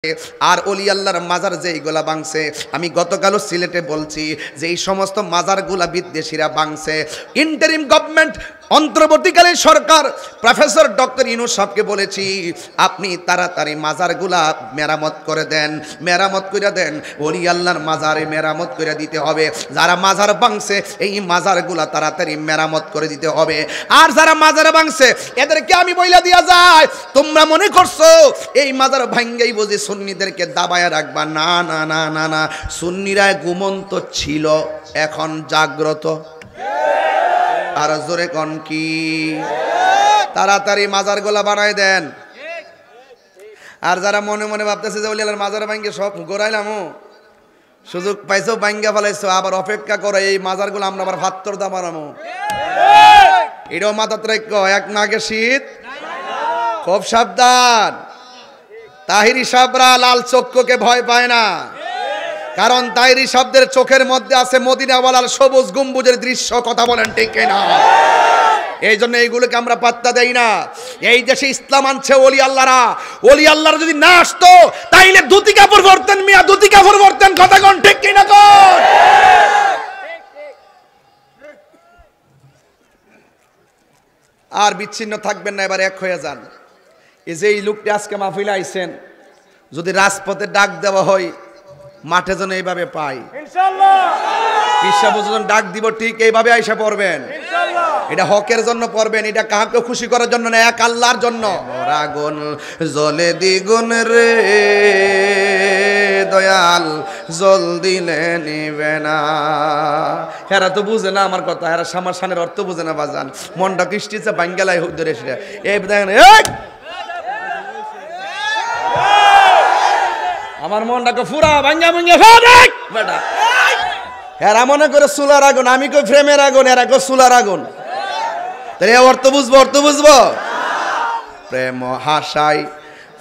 আর ওলি আল্লাহর মাজার যেইগুলা ভাঙছে, আমি গতকালও সিলেটে বলছি যে এই সমস্ত মাজারগুলা বিদেশিরা ভাঙছে। ইন্টারিম গভর্নমেন্ট, অন্তর্বর্তীকালীন সরকার প্রফেসর ডক্টর ইউনূস সাহেবকে বলেছি আপনি তাড়াতাড়ি মাজারগুলা মেরামত করে দেন, মেরামত করে দেন। ওলি আল্লাহর মাজারে মেরামত করে দিতে হবে। যারা মাজার ভাঙছে এই মাজারগুলা তাড়াতাড়ি মেরামত করে দিতে হবে। আর যারা মাজার ভাঙছে এদেরকে আমি বইলা দিয়া যায়, তোমরা মনে করছো এই মাজার ভাঙ্গেই বুঝি সুন্নিদেরকে দাবায়া রাখবা? না না না না না, সুন্নিরা ঘুমন্ত ছিল, এখন জাগ্রত। আর জোরে কোন কি? তাড়াতাড়ি মাজারগুলা বানায় দেন। আর যারা মনে মনে ভাবতেছে যে ওলি আল্লাহর মাজার ভাঙ্গে সব গোড়াইলাম, সুযোগ পাইছো ভাঙ্গা ফেলাইছো, আবার অপেক্ষা করো এই মাজারগুলো আমরা আবার ভাত্তর দা বানাবো। এটাও মাথা ত্রৈক্য, এক নাগে শীত। খুব সাবধান, তাহিরি সাবরা লাল চক্ষুকে ভয় পায় না, কারণ তাহিরি শব্দের চোখের মধ্যে আছে মদিনাওয়ালার সবুজ গম্বুজের দৃশ্য। কথা বলেন ঠিক না? এই জন্য এইগুলোকে আমরা পাত্তা দেই না। এই দেশে ইসলাম আনছে ওলি আল্লাহরা, ওলি আল্লাহরা যদি না আসতো তাইলে ধুতি কাপড় পরতেন, মিয়া ধুতি কাপড় পরতেন। কথা কোন ঠিক কিনা কোন? আর বিচ্ছিন্ন থাকবেন না, এবার এক হয়ে যান। এই যে এই লোকটি আজকে মাহফিলে আইছেন, যদি রাজপথে ডাক দেওয়া হয় মাঠে যেন এইভাবে পাই ইনশাআল্লাহ। পিসাব যখন ডাক দিব ঠিক এইভাবে আইসা পড়বেন ইনশাআল্লাহ। এটা হকের জন্য পড়বেন, এটা কাউকে খুশি করার জন্য না, এক আল্লাহর জন্য। আগুন জ্বলে দ্বিগুণ রে দয়াল, জল দিলে নিবে না। হেরা তো বুঝে না আমার কথা, হেরা সামার সানের অর্থ বুঝে না বাজান। মনটা কৃষ্টিছে বাঙ্গালাই ধরে সেটা এই দেখেন। আমার মনটাকে ফুরা ভাঙ্গা ভাঙ্গা বেটা। এরা মনে করে চুলার আগুন, আমি কই ফ্রেমের আগুন, এরা কই চুলার আগুন। তাহলে অর্থ বুঝবো, অর্থ বুঝবো। প্রেম হাসাই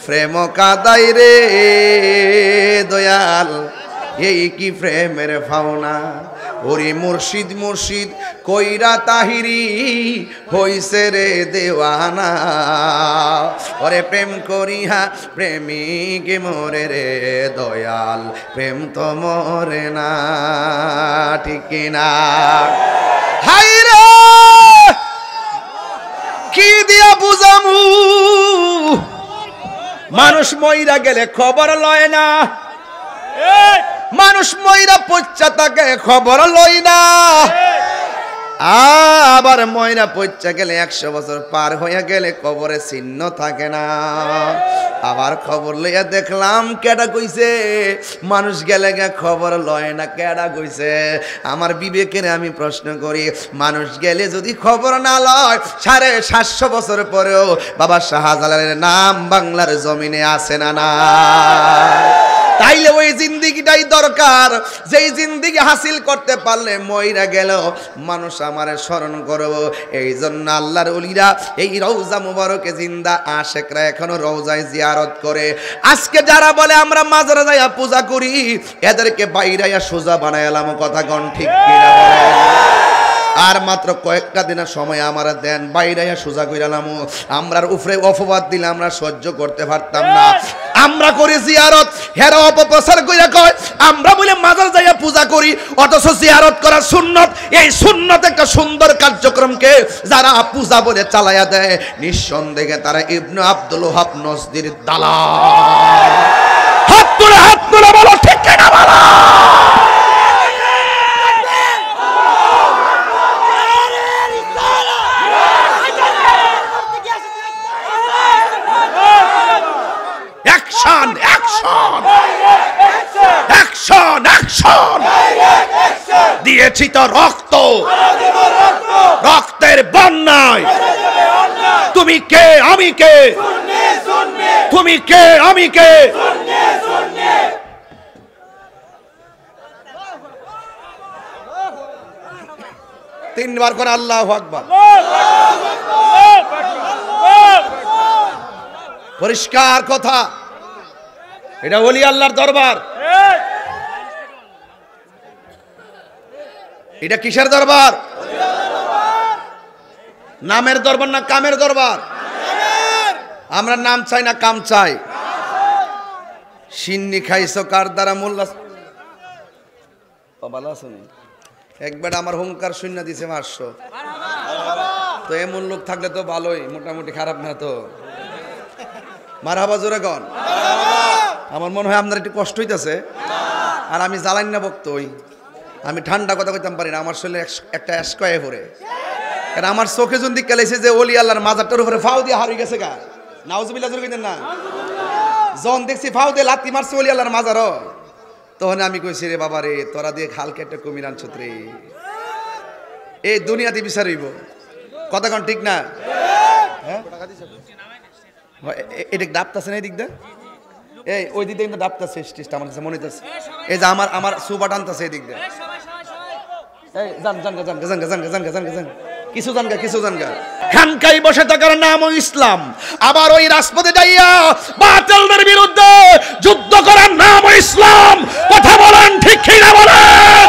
প্রেম কাদাই রে দয়াল, এই কি প্রেমের ভাওনা। ওরে মুর্শিদ মুর্শিদ কইরা তাহিরি হইছে রে দেওয়ানা। ওরে প্রেম করিহা প্রেমিক মরে রে দয়াল, প্রেম তো মরে না। ঠিক না? হাই রে কি দিয়া বুঝামু, মানুষ মইরা গেলে খবর লয় না, মানুষ ময়রা পচ্চা তাকে খবর লই না। আবার ময়রা পচ্চা গেলে 100 বছর পার হয়ে গেলে কবরে চিহ্ন থাকে না। আবার খবর লইয়া দেখলাম কেডা কইছে মানুষ গেলে গে খবর লয় না, কেডা কইছে? আমার বিবেকের আমি প্রশ্ন করি, মানুষ গেলে যদি খবর না লয় 750 বছর পরেও বাবা শাহজালালের নাম বাংলার জমিনে আছে না না? তাইলে ওই জিন্দিগিটাই দরকার, যেই জিন্দিগি হাসিল করতে পারলে মইরা গেল মানুষ আমারে স্মরণ করব। এই জন্য আল্লাহর ওলিরা এই রওজা মুবারকে জিন্দা আশেকরা এখনো রওজায় জিয়ারত করে। আজকে যারা বলে আমরা মাজারে যাইয়া পূজা করি, এদেরকে বাইরাইয়া সোজা বানাইলাম। কথা কোন ঠিক কিনা বলেন? আর মাত্র কয়েকটা দিনের সময় আমরা দেন, বাইরাইয়া সোজা কইরালাম। আমরার উপরে অপবাদ দিলে আমরা সহ্য করতে পারতাম না। আমরা করি জিয়ারত, হেরা অপপ্রচার কইরা কয় আমরা বলে মাজার যাইয়া পূজা করি, অথচ জিয়ারত করা সুন্নত। এই সুন্নত একটা সুন্দর কার্যক্রমকে যারা পূজা বলে চালায়া দেয়, নিঃসন্দেহে তারা ইবনে আব্দুল ওহাব নজদির দালাল। হাত তুলে বলো ঠিক কিনা বলো। অ্যাকশন অ্যাকশন অ্যাকশন অ্যাকশন দিয়েছি তো রক্ত, রক্তের বন্যায়। তুমি কে আমি কে, তুমি কে আমি কে। তিনবার করে আল্লাহু আকবার। পরিষ্কার কথা, এটা ওলি আল্লাহর দরবার। এটা কিসের দরবার? নামের দরবার না কামের দরবার? আমরা নাম চাই না কাম চাই? সিন্নি খাইছো কার দ্বারা মোল্লা ভালো আছো নি? একবার আমার হুঙ্কার শূন্য দিছে 500। তো এমন লোক থাকলে তো ভালোই, মোটামুটি খারাপ না তো। মারহাবা জোরে কন। আমার মনে হয় আপনার একটু কষ্ট হইতেছে। আর আমি জ্বালান না বক্তই, আমি ঠান্ডা কথা কইতাম পারি না, আমার শরীরে একটা এসকয়ে পড়ে। কারণ আমার চোখে যখন দিক গেছে যে ওলি আল্লাহর মাজারটার উপরে ফাউ দিয়ে হারিয়ে গেছে গা, নাউজুবিল্লাহ জোরে কইতেন না। যখন দেখছি ফাউ দিয়ে লাত্তি মারছে ওলি আল্লাহর মাজারও, তখন আমি কইছি রে বাবা রে, তোরা দিয়ে খালকে একটা কুমির আনছত রে, এই দুনিয়াতে বিচারিব। কথা কন ঠিক না? হ্যাঁ, এটা ডাবতাছে না এই দিক দিয়ে, এই ওই দিক দিয়ে কিন্তু ডাবতাছে স্টেজটা, আমার কাছে মনে হইতেছে। এই যে আমার সুবা টানতাছে এই দিক দিয়ে। এই জান জান জান জান জান জান জান জান কিছু জানগা কিছু জানগা। খানকাই বসে থাকার নাম ইসলাম, আবার ওই রাজপথে যাইয়া বাতিলদের বিরুদ্ধে যুদ্ধ করার নাম ইসলাম। কথা বলেন ঠিক কি না বলেন?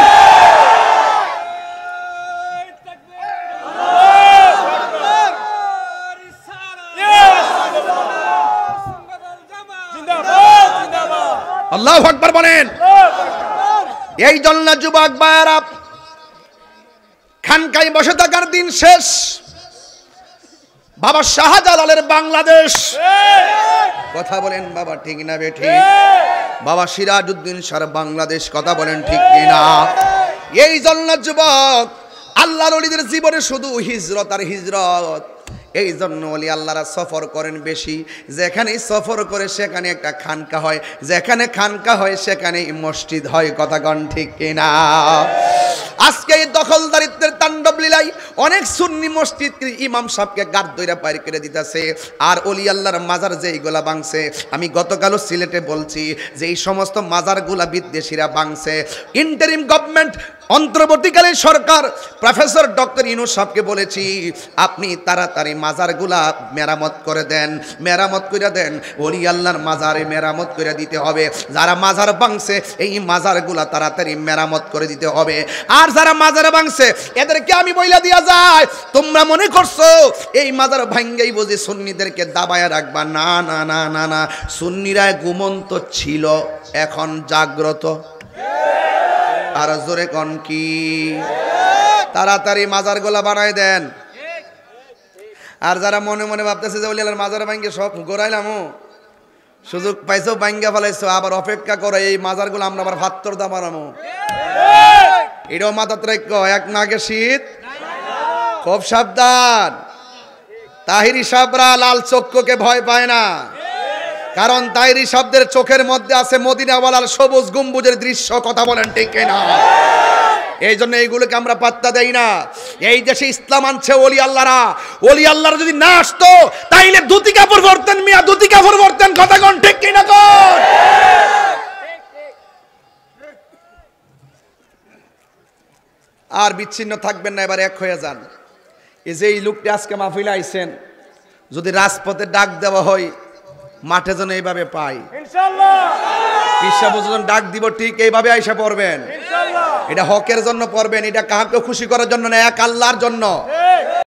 আল্লাহু আকবার বলেন। এই জন্য যুবক ভাইরা, খানকাই বসে থাকার দিন শেষ। বাবা শাহজালালের বাংলাদেশ, কথা বলেন বাবা ঠিক না বেঠি? বাবা সিরাজউদ্দিন শাহর বাংলাদেশ, কথা বলেন ঠিক কি না? এই জন্য যুবক, আল্লাহর ওলিদের জীবনে শুধু হিজরত আর হিজরত। এই জন্য ওলি আল্লাহরা সফর করেন বেশি। যেখানেই সফর করে সেখানে একটা খানকা হয়, যেখানে খানকা হয় সেখানেই মসজিদ হয়। কথা কন ঠিক কিনা? আজকে এই দখলদারিত্বের তাণ্ডব লীলায় অনেক সুন্নি মসজিদ ইমাম সাহেবকে গাদ দইরা বাইর করে দিতেছে। আর ওলি আল্লাহর মাজার যেইগুলা ভাঙছে, আমি গতকালও সিলেটে বলছি যে এই সমস্ত মাজারগুলা বিদেশিরা ভাঙছে। ইন্টারিম গভর্নমেন্ট, অন্তর্বর্তীকালীন সরকার প্রফেসর ডক্টর ইউনূস সাহেবকে বলেছি, আপনি তাড়াতাড়ি মাজারগুলা মেরামত করে দেন, মেরামত করে দেন। ওলি আল্লাহর মাজারে মেরামত করে দিতে হবে। যারা মাজার ভাঙছে এই মাজারগুলা তাড়াতাড়ি মেরামত করে দিতে হবে। আর যারা মাজার ভাঙছে এদেরকে আমি বইলা দিয়া যায়, তোমরা মনে করছো এই মাজার ভাঙ্গেই বুঝি সুন্নিদেরকে দাবায়া রাখবা? না না না না না, সুন্নিরা ঘুমন্ত ছিল, এখন জাগ্রত। আর জোরে কন কি? তাড়াতাড়ি মাজারগুলা বানায় দেন। আর যারা মনে মনে ভাবতেছে যে ওলি আল্লাহর মাজার ভাঙ্গে সব গোড়াইলাম, সুযোগ পাইছো ভাঙ্গা ফেলাইছো, আবার অপেক্ষা করো, এই মাজারগুলো আমরা আবার ভাত্তর দা বানাবো। এটাও মাথাত রাখো, এক নাগে শীত, খুব সাবধান। তাহিরি সাবরা লাল চক্ষুকে ভয় পায় না, কারণ তাহিরি শব্দের চোখের মধ্যে আছে মদিনাওয়ালার সবুজ গম্বুজের দৃশ্য। কথা বলেন ঠিক কিনা? এই জন্য এইগুলোকে আমরা পাত্তা দেই না। এই দেশে ইসলাম আনছে ওলি আল্লাহরা। ওলি আল্লাহরা যদি না আসতো তাইলে ধুতি কাপড় পরতেন, মিয়া ধুতি কাপড় পরতেন। কথা কোন ঠিক কিনা কোন? আর বিচ্ছিন্ন থাকবেন না, এবার এক হয়ে যান। এই যে এই লোকটি আজকে মাহফিলে আইছেন, যদি রাজপথে ডাক দেওয়া হয় মাঠে যেন এইভাবে পাই ইনশাআল্লাহ। পিসাব যখন ডাক দিব ঠিক এইভাবে আইসা পড়বেন ইনশাআল্লাহ। এটা হকের জন্য পড়বেন, এটা কাউকে খুশি করার জন্য না, এক আল্লাহর জন্য।